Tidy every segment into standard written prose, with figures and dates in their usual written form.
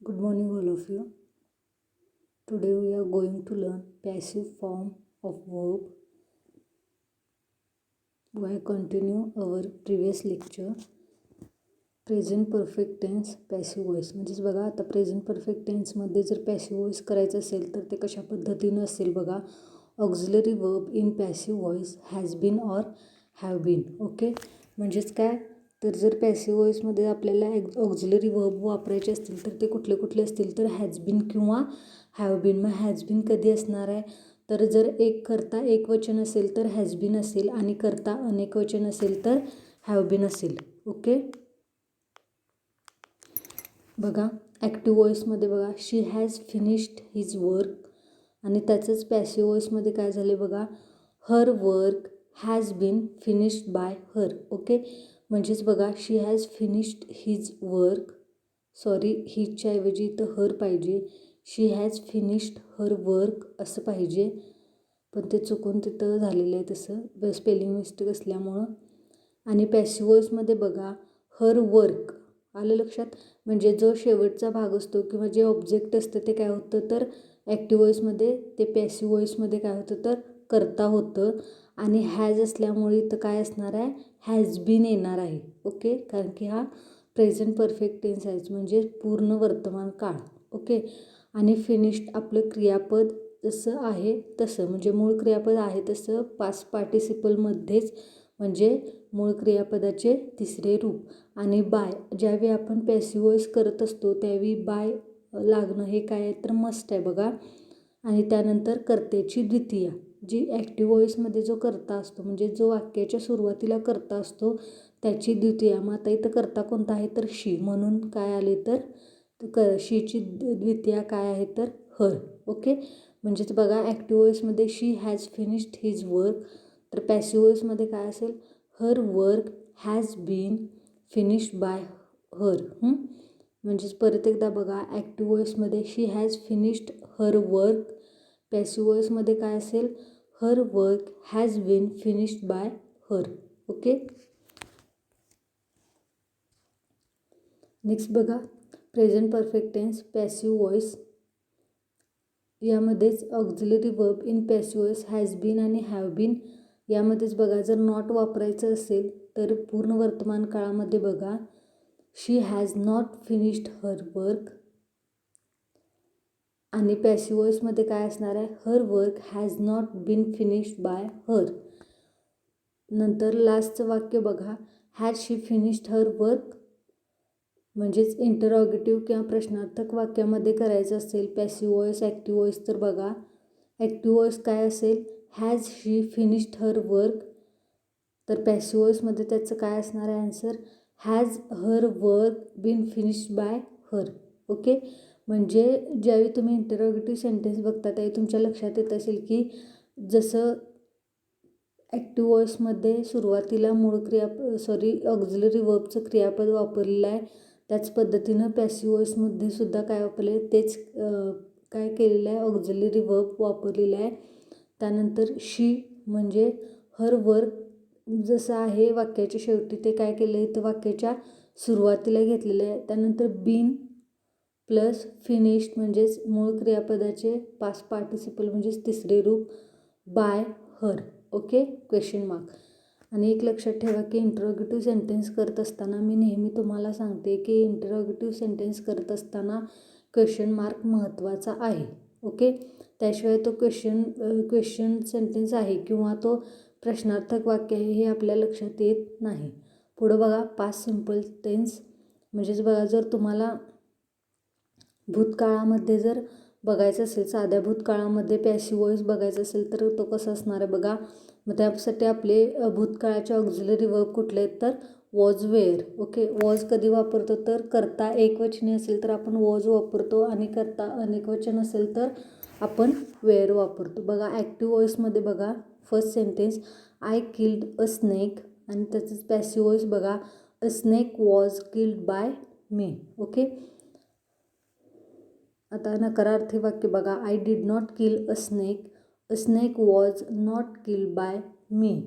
Good morning, all of you. Today we are going to learn passive form of verb. We continue our previous lecture. Present perfect tense passive voice म्हणजेच बघा आता present perfect टेन्समध्ये जर passive voice करायचं असेल तर ते कशा पद्धतीनं असेल बघा. Auxiliary verb in passive voice has been or have been. Okay, म्हणजेच काय तर जर पॅसिव्ह व्हॉइसमध्ये आपल्याला ऑक्झिलरी वर्ब वापरायचे असतील तर ते कुठले कुठले असतील तर हॅज बीन किंवा हॅव बीन. मग हॅज बीन कधी असणार आहे तर जर एक करता एक वचन असेल तर हॅज बीन असेल आणि करता अनेक वचन असेल तर हॅव बीन असेल. ओके, बघा ॲक्टिव्ह व्हॉइसमध्ये बघा she has finished his work आणि त्याचंच पॅसिव्ह व्हॉइसमध्ये काय झाले बघा her work has been finished by her. Okay, म्हणजेच बघा she has finished his work, sorry हिजच्या ऐवजी इथं हर पाहिजे. She has finished her work असं पाहिजे, पण ते चुकून तिथं झालेलं आहे तसं स्पेलिंग मिस्टेक असल्यामुळं. आणि पॅसिव्ह व्हॉइसमध्ये बघा हर वर्क आलं लक्षात, म्हणजे जो शेवटचा भाग असतो किंवा जे ऑब्जेक्ट असतं ते काय होतं तर ॲक्टिव्ह व्हॉइसमध्ये ते पॅसिव्ह व्हॉइसमध्ये काय होतं तर करता होतं. आणि हॅज असल्यामुळे इथं काय असणार आहे हॅज बीन येणार आहे. ओके, कारण की हा प्रेझेंट परफेक्ट टेन्स आहे म्हणजे पूर्ण वर्तमान काळ. ओके, आणि फिनिश्ड आपलं क्रियापद जसं आहे तसं म्हणजे मूळ क्रियापद आहे तसं पास्ट पार्टिसिपलमध्येच म्हणजे मूळ क्रियापदाचे तिसरे रूप. आणि बाय ज्यावेळी आपण पॅसिव्ह व्हॉइस करत असतो त्यावेळी बाय लागणं हे काय आहे तर मस्ट आहे बघा. आणि त्यानंतर कर्त्याची द्वितीया जी ॲक्टिव्ह व्हॉइसमध्ये जो कर्ता असतो म्हणजे जो वाक्याच्या सुरुवातीला कर्ता असतो त्याची द्वितीया. मग आता इथं कर्ता कोणता आहे तर शी, म्हणून काय आले तर शीची द्वितीया काय आहे तर हर. ओके, म्हणजेच बघा ॲक्टिव्ह व्हॉइसमध्ये she has finished his work, तर पॅसिव्ह व्हॉइसमध्ये काय असेल her work has been finished by her. म्हणजेच परत एकदा बघा ॲक्टिव्ह व्हॉइसमध्ये she has finished her work, passive व्हॉइसमध्ये काय असेल her work has been finished by her. Okay, next बघा present perfect tense passive voice यामध्येच auxiliary verb in passive voice has been आणि हॅव बीन यामध्येच बघा जर नॉट वापरायचं असेल तर पूर्ण वर्तमान काळामध्ये बघा she has not finished her work आणि पॅसिव्ह व्हॉइसमध्ये काय असणार आहे her work has not been finished by her. नंतर लास्टचं वाक्य बघा has she finished her work, म्हणजेच इंटरॉगेटिव्ह किंवा प्रश्नार्थक वाक्यामध्ये करायचं असेल पॅसिव्ह व्हॉइस ॲक्टिव्ह व्हॉइस तर बघा ॲक्टिव्ह व्हॉइस काय असेल has she finished her work, तर पॅसिव्ह व्हॉइसमध्ये त्याचं काय असणार आहे answer has her work been finished by her. Okay, म्हणजे ज्यावेळी तुम्ही इंटरॉगेटिव्ह सेंटेन्स बघता त्यावेळी तुमच्या लक्षात येत असेल की जसं ॲक्टिव्ह व्हॉइसमध्ये सुरुवातीला मूळ ऑक्झिलरी वर्बचं क्रियापद वापरलेलं आहे त्याच पद्धतीनं पॅसिव्ह व्हॉइसमध्ये सुद्धा काय वापरले तेच काय केलेलं आहे ऑक्झिलरी वर्ब वापरलेलं आहे. त्यानंतर शी म्हणजे हर वर्क जसं आहे वाक्याच्या शेवटी ते काय केलं आहे तर वाक्याच्या सुरुवातीला घेतलेलं आहे. त्यानंतर बीन प्लस फिनिश्ड म्हणजेच मूळ क्रियापदाचे पास्ट पार्टिसिपल म्हणजेच तिसरे रूप bye her. Okay, question mark. आणि एक लक्षात ठेवा की इंटरॉगेटिव्ह सेंटेन्स करत असताना मी नेहमी तुम्हाला सांगते की इंटरॉगेटिव्ह सेंटेन्स करत असताना क्वेश्चन मार्क महत्त्वाचा आहे. ओके, त्याशिवाय तो क्वेश्चन सेंटेन्स आहे किंवा तो प्रश्नार्थक वाक्य आहे हे आपल्या लक्षात येत नाही. पुढं बघा पास्ट सिम्पल टेन्स, म्हणजेच बघा जर तुम्हाला भूतकाळामध्ये जर बघायचं असेल साध्या भूतकाळामध्ये पॅसिव्ह व्हॉइस बघायचं असेल तर तो कसा असणार आहे बघा. मग त्यासाठी आपले भूतकाळाचे ऑक्झिलरी वर्ब कुठले आहेत तर वॉज वेअर. ओके, वॉज कधी वापरतो तर करता एकवचनी असेल तर आपण वॉज वापरतो आणि करता अनेकवचन असेल तर आपण वेअर वापरतो. बघा ॲक्टिव्ह व्हॉइसमध्ये बघा first sentence I killed a snake आणि त्याचंच पॅसिव्ह व्हॉइस बघा a snake was killed by me. Okay, आता नकारार्थी वाक्य बघा I did not kill a snake was not killed by me.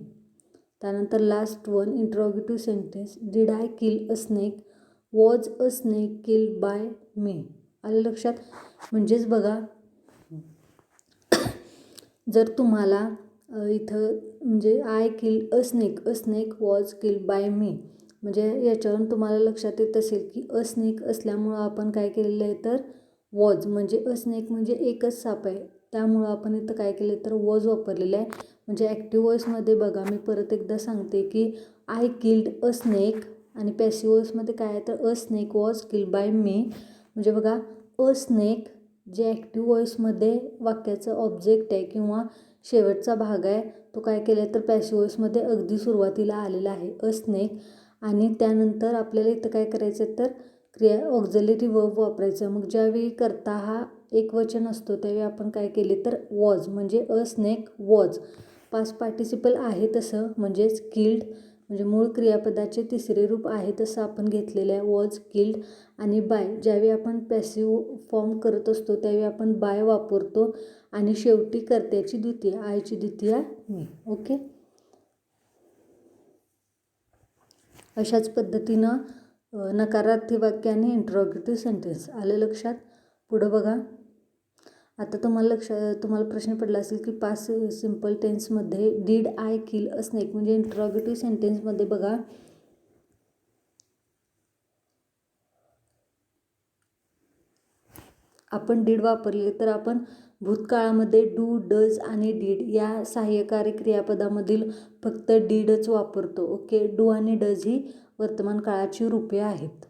त्यानंतर last one interrogative sentence did I kill a snake was a snake killed by me. आलं लक्षात? म्हणजेच बघा, जर तुम्हाला इथं म्हणजे I killed a snake was killed by me, म्हणजे याच्यावरून तुम्हाला लक्षात येत असेल की अ स्नेक असल्यामुळं आपण काय केलेलं आहे तर वॉज, म्हणजे अ स्नेक म्हणजे एकच साप आहे, त्यामुळं आपण इथं काय केलं तर वॉज वापरलेलं आहे. म्हणजे ॲक्टिव्ह वॉइसमध्ये बघा, मी परत एकदा सांगते की आय किल्ड अ स्नेक, आणि पॅसिव्ह वॉइसमध्ये काय आहे तर a snake was killed by me. म्हणजे बघा, अ स्नेक जे ॲक्टिव्ह वॉइसमध्ये वाक्याचं ऑब्जेक्ट आहे किंवा शेवटचा भाग आहे, तो काय केला तर पॅसिव्ह वॉइसमध्ये अगदी सुरुवातीला आलेला आहे अ स्नेक. आणि त्यानंतर आपल्याला इथं काय करायचं तर क्रिया ऑक्झिलरी वर्ब वापरायचं. मग ज्यावेळी कर्ता हा एकवचन असतो त्यावेळी आपण काय केले तर वॉज, म्हणजे अ स्नेक वॉज. पास्ट पार्टिसिपल आहे तसं, म्हणजेच किल्ड म्हणजे मूळ क्रियापदाचे तिसरे रूप आहे तसं आपण घेतलेलं आहे वॉज किल्ड. आणि बाय, ज्यावेळी आपण पॅसिव्ह फॉर्म करत असतो त्यावेळी आपण बाय वापरतो, आणि शेवटी कर्त्याची द्वितीय, आयची द्वितीय मी. ओके, अशाच पद्धतीनं नकारार्थी वाक्य आणि इंट्रोगेटिव्ह सेंटेन्स. आलं लक्षात? पुढं बघा, आता तुम्हाला प्रश्न पडला असेल की पास्ट सिम्पल टेन्समध्ये did I kill a snake, म्हणजे इंट्रोगेटिव्ह सेंटेन्समध्ये बघा, आपण डीड वापरले तर आपण भूतकाळामध्ये डू, डज आणि डीड या सहाय्यकारी क्रियापदामधील फक्त डीडच वापरतो. ओके, डू आणि डज ही वर्तमान काळाची रूपे आहेत.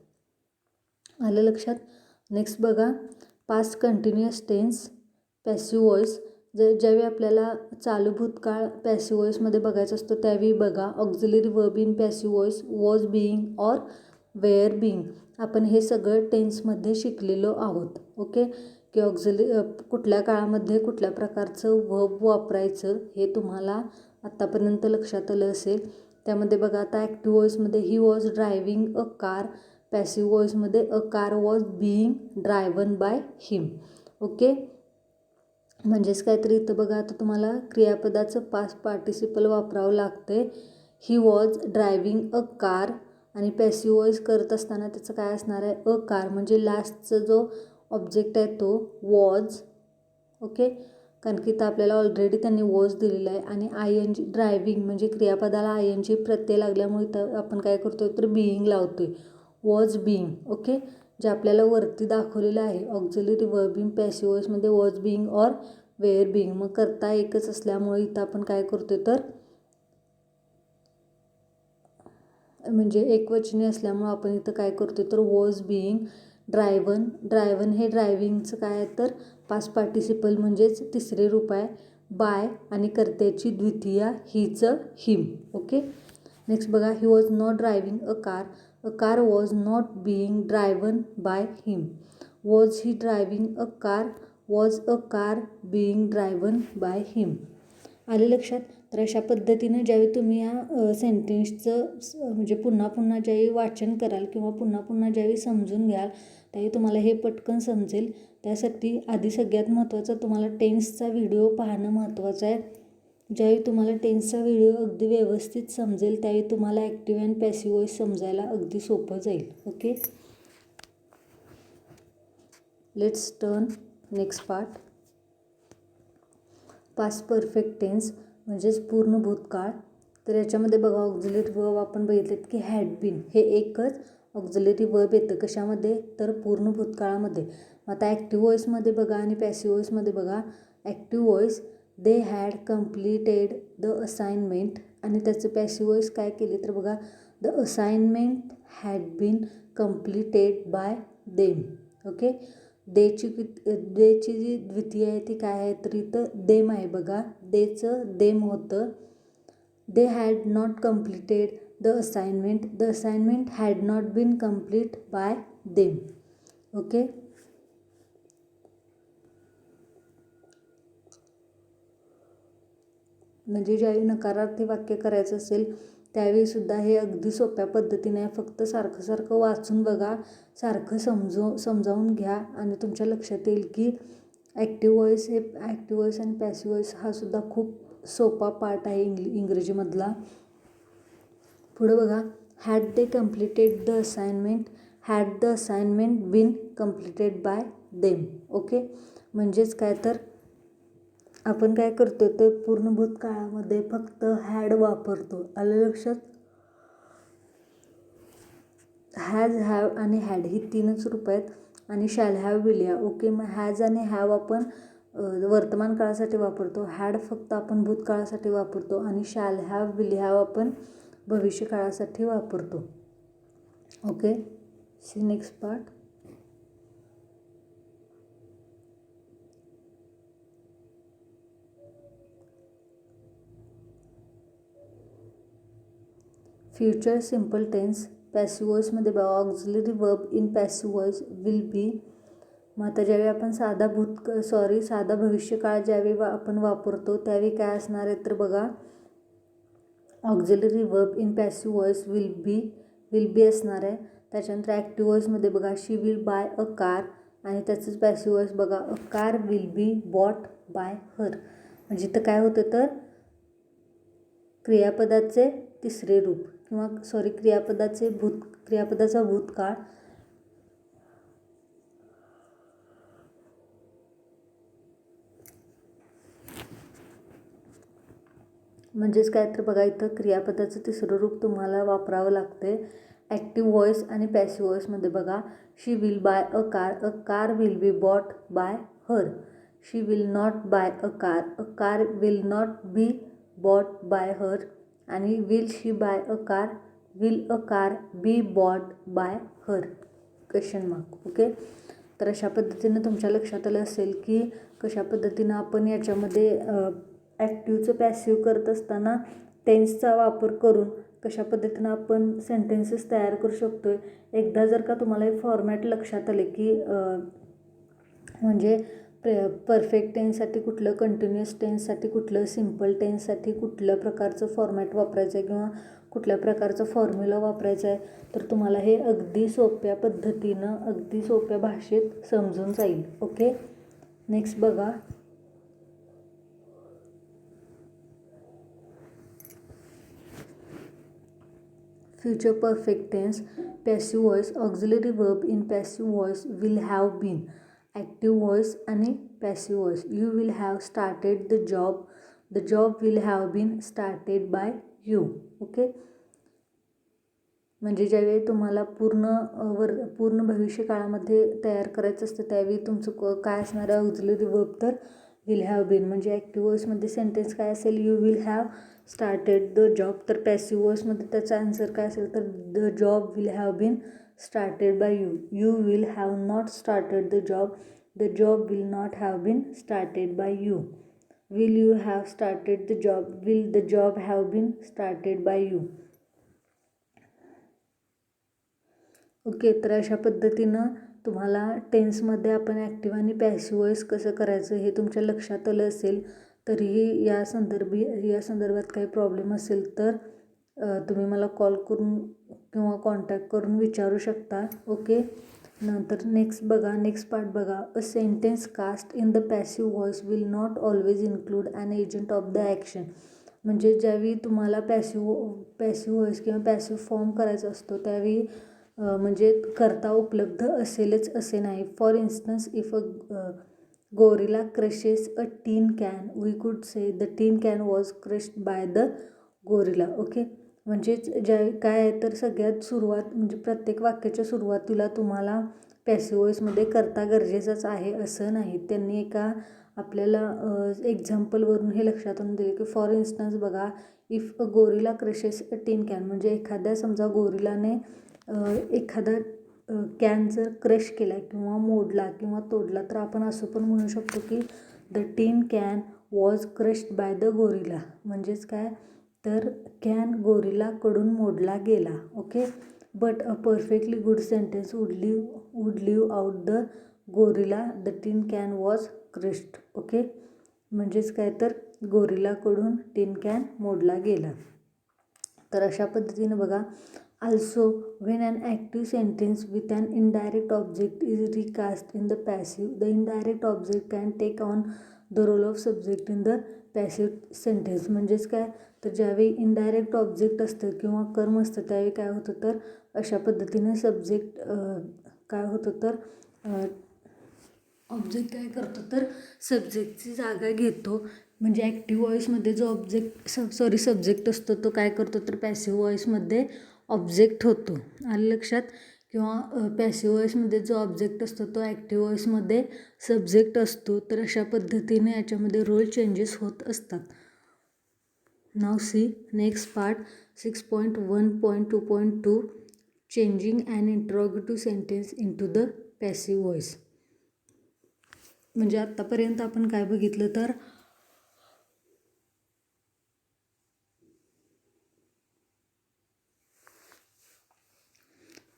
आलं लक्षात? नेक्स्ट बघा, past continuous tense passive voice. ज्यावेळी आपल्याला चालू भूतकाळ पॅसिव्ह वॉइसमध्ये बघायचं असतो त्यावेळी बघा, auxiliary verb in passive voice was being or were being. आपण हे सगळं टेन्समध्ये शिकलेलो आहोत. ओके, की कुठल्या काळामध्ये कुठल्या प्रकारचं वर्ब वापरायचं हे तुम्हाला आत्तापर्यंत लक्षात आलं असेल. त्यामध्ये बघा, आता ॲक्टिव्ह वॉइसमध्ये he was driving a car, passive वॉइसमध्ये a car was being driven by him. Okay, म्हणजेच काहीतरी इथं बघा, आता तुम्हाला क्रियापदाचं पास्ट पार्टिसिपल वापरावं लागतं. ही वॉज ड्रायव्हिंग अ कार, आणि पॅसिव्ह वॉइस करत असताना त्याचं काय असणार आहे अ कार, म्हणजे लास्टचा जो ऑब्जेक्ट आहे तो वॉज. ओके, कारण की इथं आपल्याला ऑलरेडी त्यांनी वॉज दिलेला आहे, आणि आय एन जी ड्रायव्हिंग म्हणजे क्रियापदाला आय एन जी प्रत्यय लागल्यामुळे तर आपण काय करतो तर बीइंग लावतो आहे, वॉज बीइंग. ओके, जे आपल्याला वरती दाखवलेलं आहे ऑक्झिलरी वर्ब इन पॅसिव्ह वॉइसमध्ये was being or were being. मग करता एकच असल्यामुळे इथं आपण काय करतोय तर म्हणजे एकवचनी असल्यामुळं आपण इथं काय करतोय तर वॉज बीइंग ड्रायव्हन हे ड्रायव्हिंगचं काय आहे तर पास्ट पार्टिसिपल म्हणजेच तिसरे रूप आहे बाय, आणि कर्त्याची द्वितीया हीचं हिम. ओके, नेक्स्ट बघा, he was not driving a car was not being driven by him. Was he driving a car, was a car being driven by हिम. आले लक्षात? तर अशा पद्धतीनं ज्यावेळी तुम्ही या सेंटेन्सचं म्हणजे पुन्हा पुन्हा ज्यावेळी वाचन कराल किंवा पुन्हा पुन्हा ज्यावेळी समजून घ्याल त्यावेळी तुम्हाला हे पटकन समजेल. त्यासाठी आधी सगळ्यात महत्त्वाचं तुम्हाला टेन्सचा व्हिडिओ पाहणं महत्त्वाचं आहे. ज्यावेळी तुम्हाला टेन्सचा व्हिडिओ अगदी व्यवस्थित समजेल त्यावेळी तुम्हाला ॲक्टिव्ह अँड पॅसिव्ह वॉइस समजायला अगदी सोपं जाईल. Okay, let's turn next part. Past perfect tense म्हणजेच पूर्ण भूतकाळ. तर याच्यामध्ये बघा, ऑक्झिलरी वर्ब आपण बघितलेत की हॅड बीन हे एकच ऑक्झिलरी वर्ब येतं कशामध्ये तर पूर्ण भूतकाळामध्ये. आता ॲक्टिव्ह वॉइसमध्ये बघा आणि पॅसिव्ह वॉइसमध्ये बघा, active voice they had completed the assignment, आणि त्याचं पॅसिव्ह वॉइस काय केले तर बघा, the assignment had been completed by them. Okay, देची जी द्वितीय आहे ती काय आहे तर इथं देम आहे. बघा, देचं देम होतं. They had not completed the assignment had not been complete by them. Okay, म्हणजे ज्यावेळी नकारार्थी वाक्य करायचं असेल त्यावेळीसुद्धा हे अगदी सोप्या पद्धतीने आहे. फक्त सारखं सारखं वाचून बघा, सारखं समजावून घ्या, आणि तुमच्या लक्षात येईल की ॲक्टिव्ह वॉइस आणि पॅसिव्ह वॉइस हा सुद्धा खूप सोपा पार्ट आहे इंग्रजीमधला. पुढं बघा, had they completed the assignment had the assignment been completed by them. Okay, म्हणजेच काय तर आपण काय करतो तर पूर्ण भूतकाळामध्ये फक्त हॅड वापरतो. आलं लक्षात? हॅज, हॅव आणि हॅड ही तीनच रूप आहेत आणि shall have will have. Okay, मग हॅज आणि हॅव आपण वर्तमान काळासाठी वापरतो. हॅड फक्त आपण भूतकाळासाठी वापरतो आणि शॅल हॅव विल हॅव आपण भविष्य काळासाठी वापरतो. Okay, see next part. Future simple tense passive वॉइसमध्ये बघा auxiliary verb in passive voice will be. मग आता ज्यावेळी आपण साधा भविष्यकाळ ज्यावेळी आपण वापरतो त्यावेळी काय असणार आहे तर बघा auxiliary verb in passive voice will be असणार आहे. त्याच्यानंतर ॲक्टिव्ह वॉइसमध्ये बघा she will buy a car आणि त्याचंच पॅसिव्ह वॉइस बघा a car will be bought by her. म्हणजे इथं काय होतं तर क्रियापदाचे तिसरे रूप किंवा क्रियापदाचा भूतकाळ म्हणजेच काय तर बघा इथं क्रियापदाचं तिसरं रूप तुम्हाला वापरावं लागते. ॲक्टिव्ह व्हॉइस आणि पॅसिव्ह व्हॉइसमध्ये बघा she will buy a car will be bought by her. She will not buy a car will not be bought by her. आणि will she buy a car be bought by her question mark. Okay, तर अशा पद्धतीनं तुमच्या लक्षात आलं असेल की कशा पद्धतीनं आपण याच्यामध्ये ॲक्टिव्हचं पॅसिव्ह करत असताना टेन्सचा वापर करून कशा पद्धतीनं आपण सेंटेन्सेस तयार करू शकतो आहे. एकदा जर का तुम्हाला हे फॉर्मॅट लक्षात आले की म्हणजे परफेक्ट टेन्ससाठी कुठलं, कंटिन्युअस टेन्ससाठी कुठलं, सिम्पल टेन्ससाठी कुठल्या प्रकारचं फॉर्मॅट वापरायचं आहे किंवा कुठल्या प्रकारचं फॉर्म्युला वापरायचा आहे तर तुम्हाला हे अगदी सोप्या पद्धतीनं अगदी सोप्या भाषेत समजून जाईल. ओके, नेक्स्ट बघा future perfect tense passive voice auxiliary verb in passive voice will have been. Active voice आणि passive voice you will have started the job will have been started by you. Okay, म्हणजे ज्यावेळी तुम्हाला पूर्ण भविष्य काळामध्ये तयार करायचं असतं त्यावेळी तुमचं काय असणार आहे ऑक्झिलरी वर्ब तर विल हॅव बीन. म्हणजे ॲक्टिव्ह व्हॉइसमध्ये सेंटेन्स काय असेल you will have started the job. तर पॅसिव्ह व्हॉइसमध्ये त्याचा आन्सर काय असेल तर the job will have been started by you. You will have not started the job will not have been started by you. Will you have started the job will the job have been started by you. Okay, तर अशा पद्धतीनं तुम्हाला टेन्समध्ये आपण active आणि passive voice कसं करायचं हे तुमच्या लक्षात आलं असेल. तरीही या संदर्भात काही प्रॉब्लेम असेल तर तुम्ही मला कॉल करून किंवा कॉन्टॅक्ट करून विचारू शकता. ओके, नंतर नेक्स्ट पार्ट बघा a sentence cast in the passive voice will not always include an agent of the action. म्हणजे ज्यावेळी तुम्हाला पॅसिव्ह व्हॉइस किंवा पॅसिव्ह फॉर्म करायचा असतो त्यावेळी म्हणजे करता उपलब्ध असेलच असे नाही. For instance if a gorilla crushes a tin can we could say the tin can was crushed by the gorilla. Okay, म्हणजेच काय आहे तर सगळ्यात सुरुवात म्हणजे प्रत्येक वाक्याच्या सुरुवातीला तुम्हाला पॅसिव्ह व्हॉइसमध्ये करता गरजेचंच आहे असं नाही. त्यांनी एका आपल्याला एक्झाम्पलवरून हे लक्षात आणून दिले की फॉर इन्स्टन्स बघा if a gorilla crushes a tin can म्हणजे एखाद्या समजा गोरिलाने एखादा कॅन जर क्रश केला किंवा मोडला किंवा तोडला तर आपण असं पण म्हणू शकतो की the tin can was crushed by the gorilla. म्हणजेच काय तर कॅन गोरिलाकडून मोडला गेला. Okay, but a perfectly good sentence would leave out the gorilla the tin can was crushed. Okay, म्हणजेच काय तर गोरिलाकडून टीन कॅन मोडला गेला. तर अशा पद्धतीनं बघा also when an active sentence with an indirect object is recast in the passive the indirect object can take on the role of subject in the passive sentence. म्हणजेच काय तर ज्यावेळी इनडायरेक्ट ऑब्जेक्ट असतं किंवा कर्म असतं त्यावेळी काय होतं तर अशा पद्धतीने सब्जेक्ट काय होतं तर ऑब्जेक्ट काय करतो तर सब्जेक्टची जागा घेतो. म्हणजे ॲक्टिव्ह वॉईसमध्ये जो सब्जेक्ट असतो तो काय करतो तर पॅसिव्ह वॉईसमध्ये ऑब्जेक्ट होतो. आलं लक्षात. किंवा पॅसिव्ह वॉईसमध्ये जो ऑब्जेक्ट असतो तो ॲक्टिव्ह वॉईसमध्ये सब्जेक्ट असतो. तर अशा पद्धतीने याच्यामध्ये रोल चेंजेस होत असतात. Now see next part 6.1.2.2 changing an interrogative sentence into the passive voice. म्हणजे आत्तापर्यंत आपण काय बघितलं तर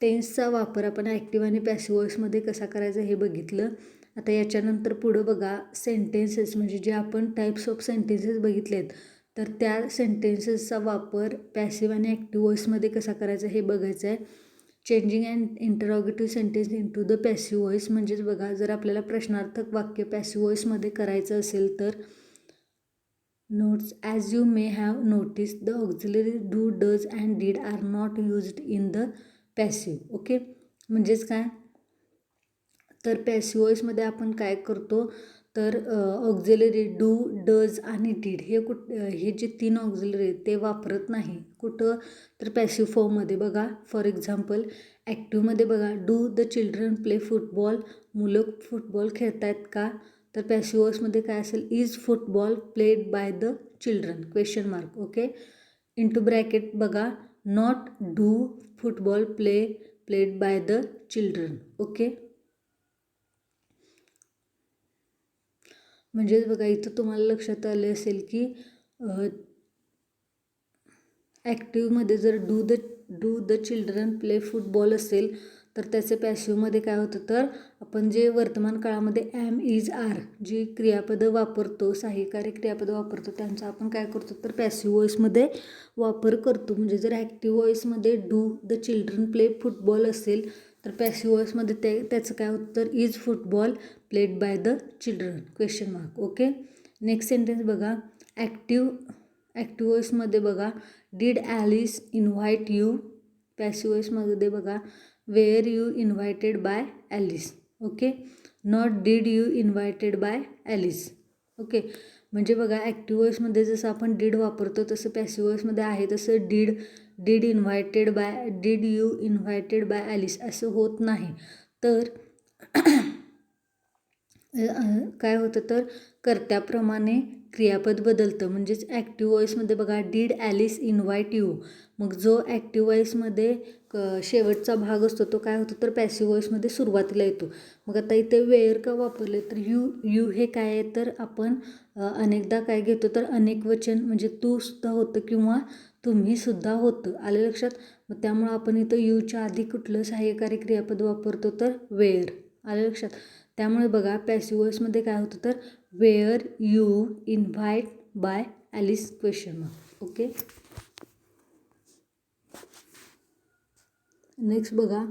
टेन्सचा वापर आपण ॲक्टिव्ह आणि पॅसिव्ह वॉईसमध्ये कसा करायचा हे बघितलं. आता याच्यानंतर पुढं बघा सेंटेन्सेस, म्हणजे जे आपण टाईप्स ऑफ सेंटेन्सेस बघितले आहेत तर त्या सेंटेन्सेसचा वापर पॅसिव्ह आणि ॲक्टिव्ह वॉईसमध्ये कसा करायचा हे बघायचं आहे. Changing and interrogative sentence into the passive voice. म्हणजेच बघा जर आपल्याला प्रश्नार्थक वाक्य पॅसिव्ह वॉईसमध्ये करायचं असेल तर notes as you may have noticed the auxiliary do does and did are not used in the passive. Okay. म्हणजेच काय तर पॅसिव्ह वॉईसमध्ये आपण काय करतो तर ऑक्झिलरी डू डज आणि डीड हे जे 3 ऑक्झिलरी आहेत ते वापरत नाही. कुठं तर पॅसिव्ह फॉर्ममध्ये. बघा फॉर एक्झाम्पल ॲक्टिव्हमध्ये बघा do the children play football. मुलं फुटबॉल खेळतायत का तर पॅसिव्ह वॉईसमध्ये काय असेल is football played by the children question mark. Okay. Into bracket बघा not do football played by the children. Okay. म्हणजेच बघा इथं तुम्हाला लक्षात आले असेल की ॲक्टिव्हमध्ये जर do the children play football असेल तर त्याचे पॅसिव्हमध्ये काय होतं तर आपण जे वर्तमान काळामध्ये ॲम इज आर जी क्रियापदं वापरतो, सहाय्यकारी क्रियापदं वापरतो त्यांचा आपण काय करतो तर पॅसिव्ह वॉईसमध्ये वापर करतो. म्हणजे जर ॲक्टिव्ह वॉईसमध्ये do the children play football असेल तर पॅसिव्ह वॉईसमध्ये त्याचं काय होतं तर is football played by the children question mark. Okay. Next sentence बघा ॲक्टिव्ह वॉईसमध्ये बघा did Alice invite you. Passive वॉईसमध्ये बघा were you invited by Alice. Okay. Not did you invited by Alice. Okay. म्हणजे बघा ॲक्टिव्ह वॉईसमध्ये जसं आपण did वापरतो तसं पॅसिव्ह वॉईसमध्ये आहे तसं did did you invited by Alice असं होत नाही. तर काय होतं तर कर्त्याप्रमाणे क्रियापद बदलतं. म्हणजेच ॲक्टिव्ह वॉईसमध्ये बघा डीड ॲलिस इन्व्हाइट यू. मग जो ॲक्टिव्ह वॉईसमध्ये शेवटचा भाग असतो तो काय होतो तर पॅसिव्ह वॉईसमध्ये सुरुवातीला येतो. मग आता इथे वेअर का वापरले तर यू हे काय आहे तर आपण अनेकदा काय घेतो तर अनेक वचन म्हणजे तू सुद्धा होतं किंवा तुम्ही सुद्धा होतं. आलं लक्षात. मग त्यामुळं आपण इथं यूच्या आधी कुठलं सहाय्यकारी क्रियापद वापरतो तर वेअर. आलं लक्षात. त्यामुळे बघा पॅसिव्ह वॉईसमध्ये काय होतं तर were you invite by Alice question mark. Okay. Next बघा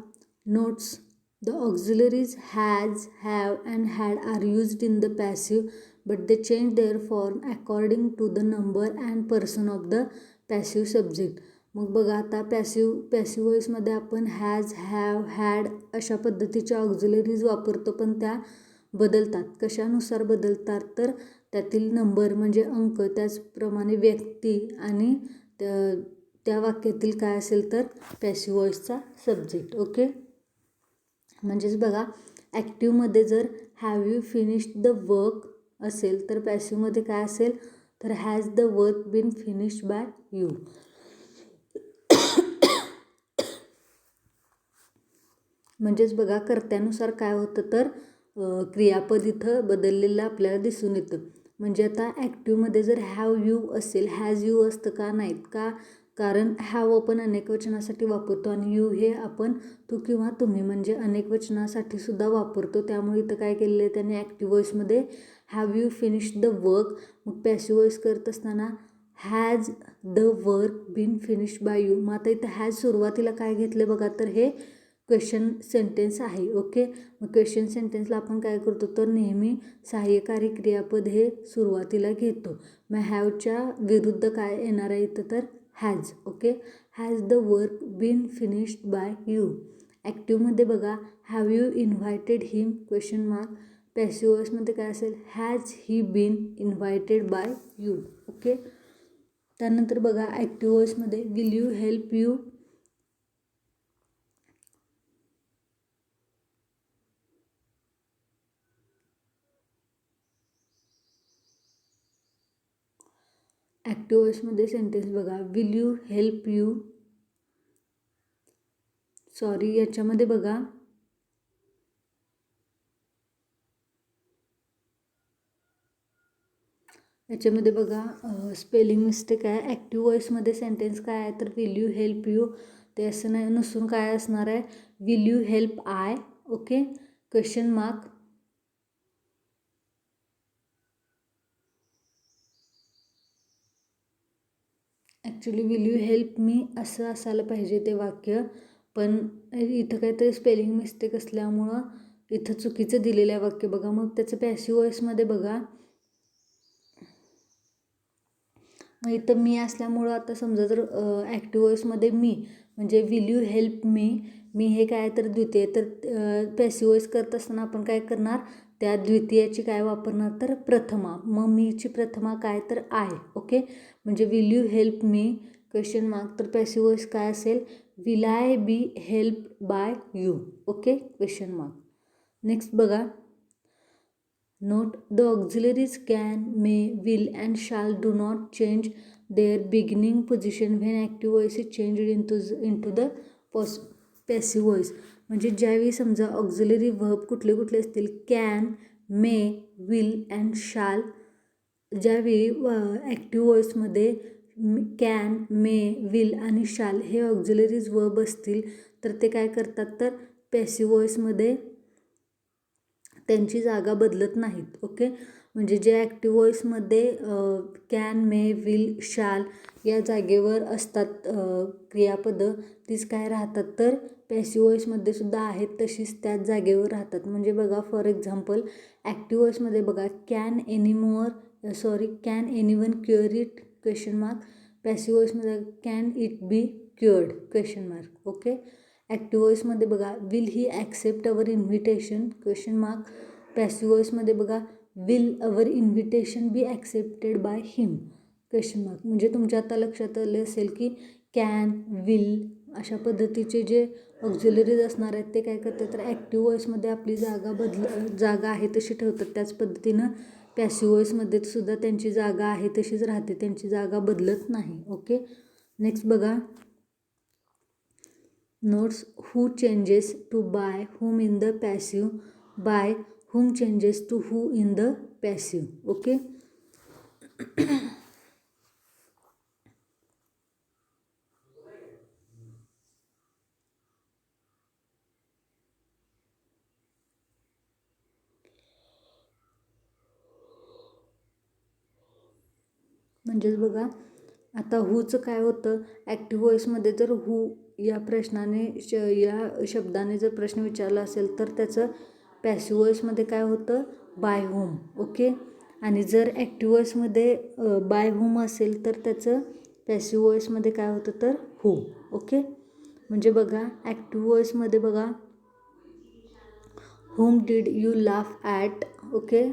notes the auxiliaries has have and had are used in the passive but they change their form according to the number and person of the passive subject. मग बघा आता passive वॉईसमध्ये आपण has have had अशा पद्धतीच्या auxiliaries वापरतो पण त्या बदलतात. कशानुसार बदलतात तर त्यातील नंबर म्हणजे अंक, त्याचप्रमाणे व्यक्ती आणि त्या वाक्यातील काय असेल तर पॅसिव्ह वॉईसचा सब्जेक्ट. ओके. म्हणजेच बघा ॲक्टिव्हमध्ये जर have you finished the work असेल तर पॅसिव्हमध्ये काय असेल तर has the work been finished by you. म्हणजेच बघा कर्त्यानुसार काय होतं तर क्रियापद इथं बदललेलं आपल्याला दिसून येतं. म्हणजे आता ॲक्टिव्हमध्ये जर हॅव यू असेल हॅज यू असतं का नाहीत का कारण हॅव आपण अनेक वचनासाठी वापरतो आणि यू हे आपण तू किंवा तुम्ही म्हणजे अनेक वचनासाठी सुद्धा वापरतो. त्यामुळे इथं काय केलेलं आहे त्याने ॲक्टिव्ह वॉईसमध्ये have you finished the work. मग पॅसिव्ह वॉईस करत असताना has the work been finished by you. मग आता इथं हॅज सुरुवातीला काय घेतलं बघा तर हे क्वेश्चन सेंटेन्स आहे. ओके, मग क्वेश्चन सेंटेन्सला आपण काय करतो तर नेहमी सहाय्यकारी क्रियापद हे सुरुवातीला घेतो. मग हॅवच्या विरुद्ध काय येणार आहे इथं तर has. Okay, has the work been finished by you. ॲक्टिव्हमध्ये बघा have you invited him question mark. Passive वॉइसमध्ये काय असेल has he been invited by you. Okay, त्यानंतर बघा ॲक्टिव्ह वॉइसमध्ये will you help you. Active वॉइसमध्ये सेंटेन्स बघा will you help you. Sorry, याच्यामध्ये बघा स्पेलिंग मिस्टेक आहे. ॲक्टिव्ह वॉइसमध्ये सेंटेन्स काय आहे तर विल यू हेल्प यू, ते असं नाही नसून काय असणार आहे will you help I. Okay, question mark. Actually will you help me असं असायला पाहिजे ते वाक्य, पण इथं काहीतरी स्पेलिंग मिस्टेक असल्यामुळं इथं चुकीचं दिलेलं आहे वाक्य. बघा मग त्याचं पॅसिव्ह वॉइसमध्ये बघा, मग इथं मी असल्यामुळं आता समजा जर ॲक्टिव्ह वॉइसमध्ये मी म्हणजे विल यू हेल्प मी, मी हे काय तर द्वितीय, तर पॅसिव्ह वॉइस करत असताना आपण काय करणार त्या द्वितीयाची काय वापरणार तर प्रथमा. मग मीची प्रथमा काय तर आय. ओके, म्हणजे will you help me question mark, तर पॅसिव्ह वॉइस काय असेल will I B help by you. Okay, question mark. Next बघा note the auxiliaries can, may, will and shall do not change their beginning position when active voice is changed into the passive voice. म्हणजे ज्यावेळी समजा auxiliary verb कुठले कुठले असतील can, may, will and शाल, ज्यावेळी active वॉइसमध्ये can, may, will आणि शाल हे ऑक्झिलरीज वर्ब असतील तर ते काय करतात तर पॅसिव्ह वॉइसमध्ये त्यांची जागा बदलत नाहीत. ओके, म्हणजे जे ॲक्टिव्ह वॉइसमध्ये कॅन, मे, विल, शाल या जागेवर असतात क्रियापदं, तीच काय राहतात तर पॅसिव्ह वॉइसमध्ये सुद्धा आहेत तशीच त्याच जागेवर राहतात. म्हणजे बघा फॉर एक्झाम्पल ॲक्टिव्ह वॉइसमध्ये बघा can anyone cure it question mark. Passive वॉइसमध्ये can it be cured question mark. Okay, active वॉइसमध्ये बघा will he accept our invitation question mark. Passive वॉइसमध्ये बघा will our invitation be accepted by him question mark. म्हणजे तुमच्या आता लक्षात आलं असेल की कॅन, विल अशा पद्धतीचे जे ऑक्झिलरीज असणार आहेत ते काय करतात तर ॲक्टिव्ह वॉइसमध्ये आपली जागा आहे तशी ठेवतात. त्याच पद्धतीनं पॅसिव्ह वॉइसमध्ये सुद्धा त्यांची जागा आहे तशीच राहते, त्यांची जागा बदलत नाही. ओके, नेक्स्ट बघा notes who changes to by whom in the passive, by whom changes to who in the passive. Okay, म्हणजेच बघा आता हूचं काय होतं ॲक्टिव्ह वॉइसमध्ये जर हू या प्रश्नाने या शब्दाने जर प्रश्न विचारला असेल तर त्याचं पॅसिव्ह वॉइसमध्ये काय होतं बाय होम. ओके, आणि जर ॲक्टिव्ह वॉइसमध्ये बाय होम असेल तर त्याचं पॅसिव्ह वॉइसमध्ये काय होतं तर हू. ओके, म्हणजे बघा ॲक्टिव्ह वॉइसमध्ये बघा whom did you laugh at. Okay,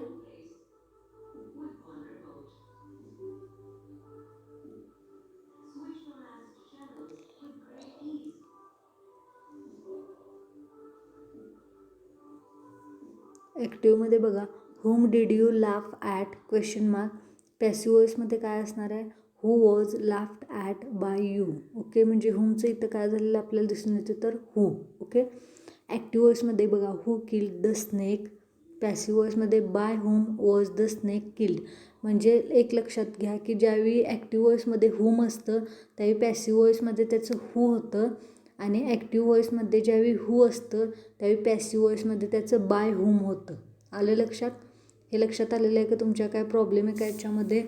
ॲक्टिव्हमध्ये बघा whom did you laugh at question mark. Passive वॉइसमध्ये काय असणार आहे who was laughed at by you. Okay, म्हणजे whomचं इथं काय झालेलं आपल्याला दिसून येतं तर who. ओके, ॲक्टिव्ह वॉइसमध्ये बघा who killed the snake. Passive वॉइसमध्ये by whom was the snake killed. म्हणजे एक लक्षात घ्या की ज्यावेळी ॲक्टिव्ह वॉइसमध्ये whom असतं त्यावेळी पॅसिव्ह वॉइसमध्ये त्याचं who होतं, आणि ॲक्टिव्ह वॉइसमध्ये ज्यावेळी हू असतं त्यावेळी पॅसिव्ह वॉइसमध्ये त्याचं बाय हुम होतं. आलं लक्षात? हे लक्षात आलेलं आहे का तुमच्या काय प्रॉब्लेम आहे का याच्यामध्ये?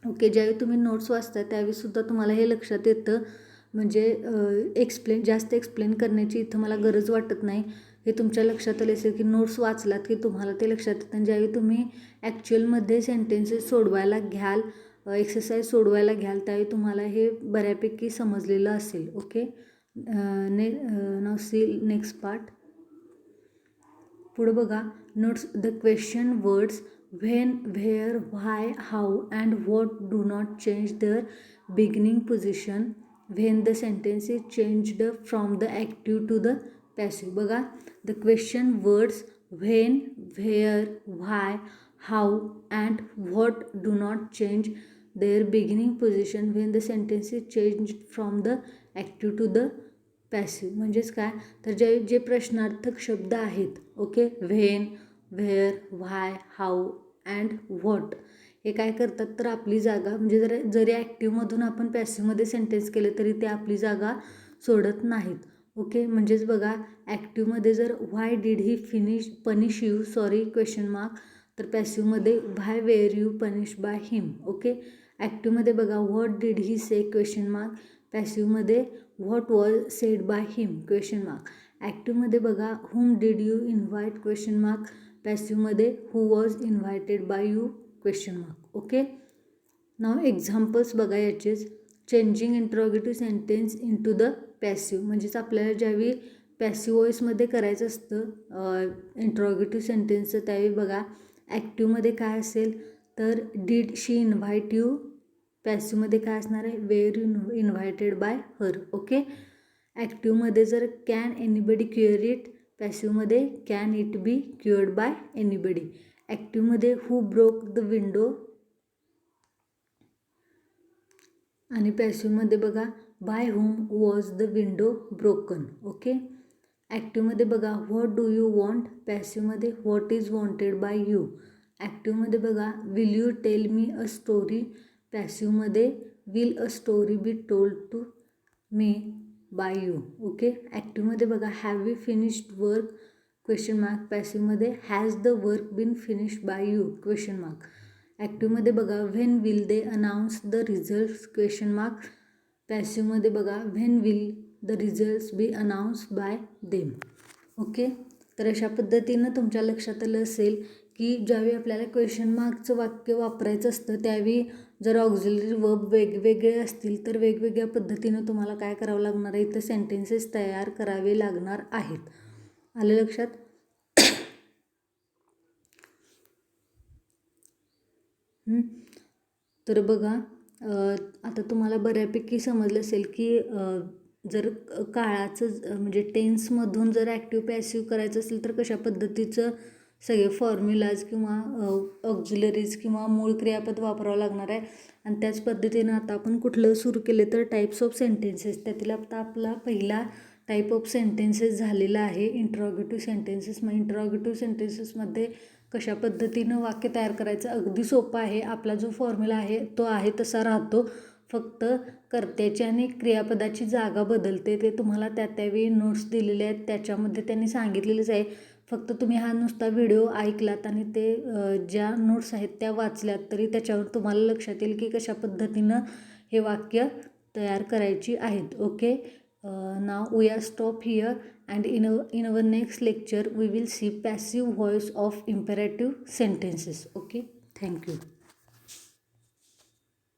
ओके, ज्यावेळी तुम्ही नोट्स वाचताय त्यावेळीसुद्धा तुम्हाला हे लक्षात येतं म्हणजे जास्त एक्सप्लेन करण्याची इथं मला गरज वाटत नाही. हे तुमच्या लक्षात आले असेल की नोट्स वाचलात की तुम्हाला ते लक्षात येतं. आणि ज्यावेळी तुम्ही ॲक्च्युअलमध्ये सेंटेन्सेस सोडवायला घ्याल, एक्सरसाइज सोडवायला घ्याल, त्यावेळी तुम्हाला हे बऱ्यापैकी समजलेलं असेल. Okay, now see next part. पुढं बघा, notes the question words when, where, why, how and what do not change their beginning position when the sentence is changed from the active to the passive. बघा, the question words when, where, why, how and what do not change their beginning position when the sentence is changed from the active to the passive. म्हणजेच काय, तर जे प्रश्नार्थक शब्द आहेत, okay, when, where, why, how and what, हे काय करतात तर आपली जागा, म्हणजे जरी ॲक्टिव्हमधून आपण पॅसिव्हमध्ये सेंटेन्स केले तरी ते आपली जागा सोडत नाहीत. ओके, म्हणजेच बघा, ॲक्टिव्हमध्ये जर why did he punish you, question mark, तर पॅसिव्हमध्ये why were you punish by him. Okay, ॲक्टिव्हमध्ये बघा, what did he say question mark, पॅसिव्हमध्ये what was said by him question mark. ॲक्टिव्हमध्ये बघा, whom did you invite question mark, पॅसिव्हमध्ये who was invited by you question mark. Okay, now examples बघा याचेच. Changing interrogative sentence into the passive, म्हणजेच आपल्याला ज्यावेळी passive वॉईसमध्ये करायचं असतं इंट्रॉगेटिव्ह सेंटेन्सचं, त्यावेळी बघा ॲक्टिव्हमध्ये काय असेल तर डीड शी इन्व्हाइट यू, पॅसिव्हमध्ये काय असणार आहे were you invited by her. Okay, ॲक्टिव्हमध्ये जर कॅन एनीबडी क्युअर इट, पॅसिव्हमध्ये can it be cured by anybody. ॲक्टिव्हमध्ये हू ब्रोक द विंडो, आणि पॅसिव्हमध्ये बघा by whom was the window broken. Okay, ॲक्टिव्हमध्ये बघा व्हॉट डू यू वॉन्ट, पॅसिव्हमध्ये what is wanted by you. ॲक्टिव्हमध्ये बघा will you tell me a story, पॅसिव्हमध्ये will a story B told to me by you. Okay, ॲक्टिव्हमध्ये बघा have you finished work question mark, पॅसिव्हमध्ये has the work been finished by you question mark. ॲक्टिव्हमध्ये बघा when will they announce the results question mark, पॅसिव्हमध्ये बघा when will the results be announce by them. Okay, तर अशा पद्धतीनं तुमच्या लक्षात आलं असेल की ज्यावेळी आपल्याला क्वेश्चन मार्कचं वाक्य वापरायचं असतं त्यावेळी जर ऑक्झिलरी वर्ब वेगवेगळे असतील तर वेगवेगळ्या पद्धतीनं तुम्हाला काय करावं लागणार आहे, इथं सेंटेन्सेस तयार करावे लागणार आहेत. आलं लक्षात? तर बघा, आता तुम्हाला बऱ्यापैकी समजलं असेल की जर काळाचं म्हणजे टेन्समधून जर ॲक्टिव्ह पॅसिव्ह करायचं असेल तर कशा पद्धतीचं सगळे फॉर्म्युलाज किंवा ऑक्झिलरीज किंवा मूळ क्रियापद वापरावं लागणार आहे. आणि त्याच पद्धतीनं आता आपण कुठलं सुरू केले तर टाईप्स ऑफ सेंटेन्सेस, त्यातील आता आपला पहिला टाईप ऑफ सेंटेन्सेस झालेला आहे इंट्रॉगेटिव्ह सेंटेन्सेस. मग इंट्रॉगेटिव्ह सेंटेन्सेसमध्ये कशा पद्धतीनं वाक्य तयार करायचं अगदी सोपं आहे. आपला जो फॉर्म्युला आहे तो आहे तसा राहतो, फक्त कर्त्याची आणि क्रियापदाची जागा बदलते. ते तुम्हाला त्यावेळी नोट्स दिलेले आहेत त्याच्यामध्ये त्यांनी सांगितलेलेच आहे. फक्त तुम्ही हा नुसता व्हिडिओ ऐकलात आणि ते ज्या नोट्स आहेत त्या वाचल्यात तरी त्याच्यावर तुम्हाला लक्षात येईल की कशा पद्धतीनं हे वाक्य तयार करायची आहेत. Okay, now we are stop here and in our next lecture we will see passive voice of imperative sentences. Okay, thank you.